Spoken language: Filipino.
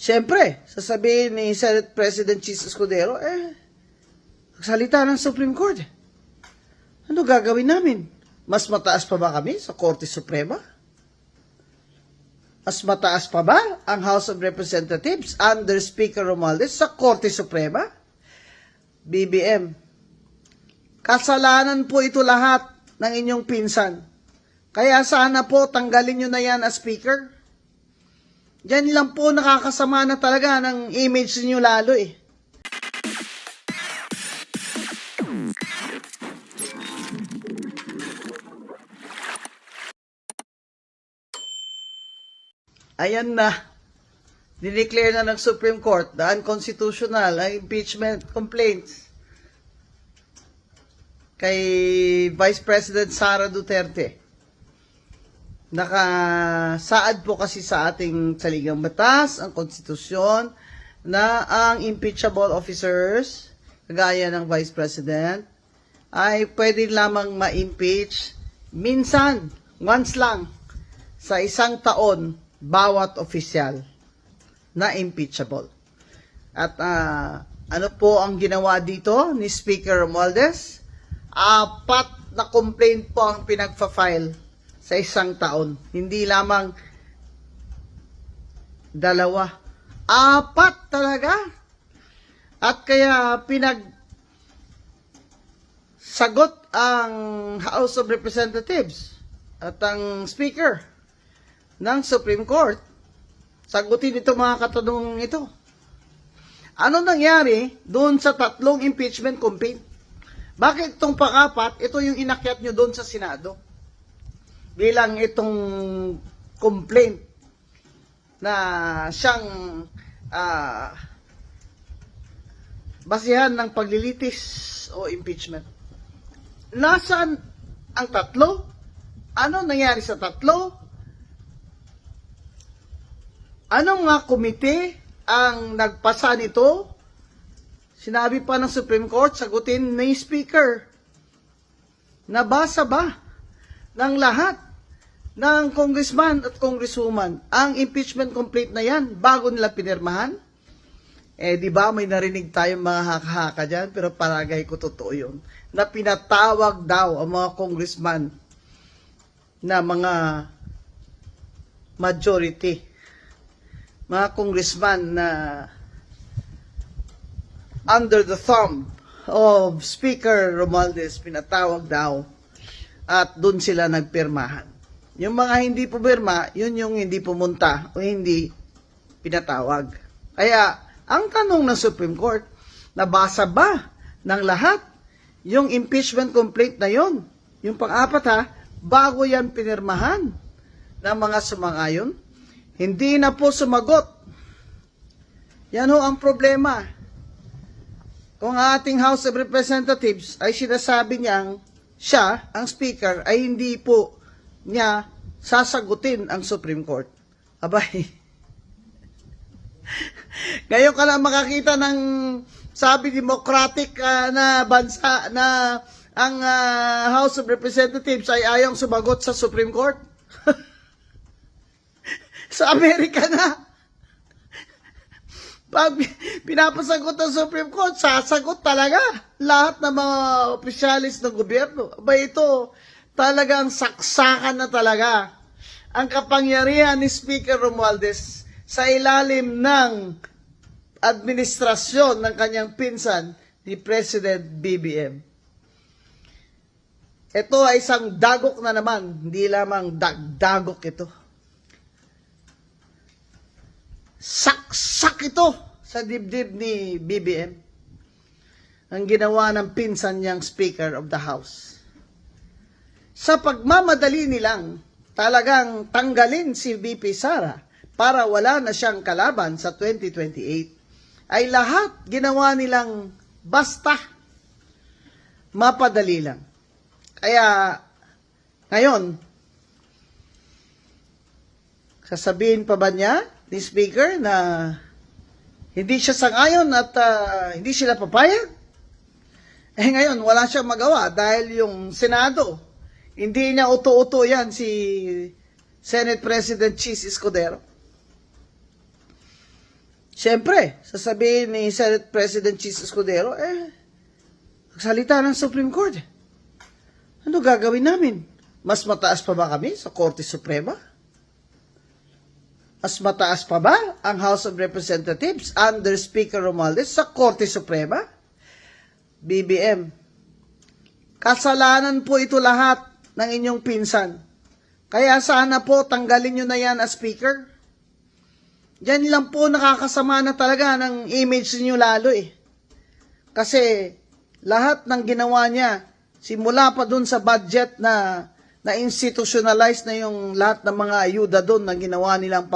Siyempre, sasabihin ni Senate President Chis Escudero, nagsalita ng Supreme Court. Ano gagawin namin? Mas mataas pa ba kami sa Korte Suprema? Mas mataas pa ba ang House of Representatives under Speaker Romualdez sa Korte Suprema? BBM, kasalanan po ito lahat ng inyong pinsan. Kaya sana po tanggalin nyo na yan as Speaker. Diyan lang po nakakasama na talaga ng image niyo lalo eh. Ayan na. Dineclare na ng Supreme Court na unconstitutional ang impeachment complaints kay Vice President Sara Duterte. Nakasaad po kasi sa ating saligang batas, ang konstitusyon, na ang impeachable officers, kagaya ng Vice President, ay pwede lamang ma-impeach minsan, once lang, sa isang taon, bawat opisyal na impeachable. At ano po ang ginawa dito ni Speaker Romualdez? 4 na complaint po ang pinagfa-file sa isang taon. Hindi lamang 2. 4 talaga. At kaya sagot ang House of Representatives at ang Speaker ng Supreme Court. Sagutin ito mga katanungan ito. Ano nangyari doon sa 3 impeachment complaint? Bakit itong pang-4, ito yung inakyat nyo doon sa Senado? Bilang itong complaint na siyang basihan ng paglilitis o impeachment. Nasaan ang 3? Ano nangyari sa 3? Anong komite ang nagpasa nito? Sinabi pa ng Supreme Court, sagutin ni Speaker. Nabasa ba ng lahat ng congressman at congresswoman ang impeachment complaint na yan bago nila pinirmahan? Di ba may narinig tayong mga haka-haka dyan, pero palagay ko totoo yun, na pinatawag daw ang mga congressman na mga majority, mga congressman na under the thumb of Speaker Romualdez, pinatawag daw at doon sila nagpirmahan. Yung mga hindi pumirma, yun yung hindi pumunta o hindi pinatawag. Kaya, ang tanong ng Supreme Court, nabasa ba ng lahat yung impeachment complaint na yon? Yung pang-4 bago yan pinirmahan ng mga sumang-ayon? Hindi na po sumagot. Yan ho ang problema. Kung ating House of Representatives ay sinasabi niyang siya, ang Speaker, ay hindi po niya sasagutin ang Supreme Court. Abay, ngayon ka lang makakita ng sabi democratic na bansa na ang House of Representatives ay ayong sumagot sa Supreme Court. Sa Amerika na. Pag pinapasagot ng Supreme Court, sasagot talaga lahat ng mga opisyalis ng gobyerno. Aba ito, talagang saksakan na talaga ang kapangyarihan ni Speaker Romualdez sa ilalim ng administrasyon ng kanyang pinsan, ni President BBM. Ito ay isang dagok na naman, hindi lamang dagok ito. Saksak ito sa dibdib ni BBM ang ginawa ng pinsan niyang Speaker of the House. Sa pagmamadali nilang talagang tanggalin si VP Sara para wala na siyang kalaban sa 2028, ay lahat ginawa nilang basta mapadali lang. Kaya ngayon, sasabihin pa ba niya ni Speaker na hindi siya sang-ayon at hindi sila papayag? Ngayon, wala siyang magawa dahil yung Senado, hindi niya uto-uto yan si Senate President Chis Escudero. Siyempre, sasabihin ni Senate President Chis Escudero, salita ng Supreme Court. Ano gagawin namin? Mas mataas pa ba kami sa Korte Suprema? Mas mataas pa ba ang House of Representatives under Speaker Romualdez sa Korte Suprema? BBM, kasalanan po ito lahat ng inyong pinsan. Kaya sana po tanggalin nyo na yan as Speaker. Diyan lang po nakakasama na talaga ng image niyo lalo eh. Kasi lahat ng ginawa niya, simula pa dun sa budget na institutionalize na yung lahat ng mga ayuda dun na ginawa nilang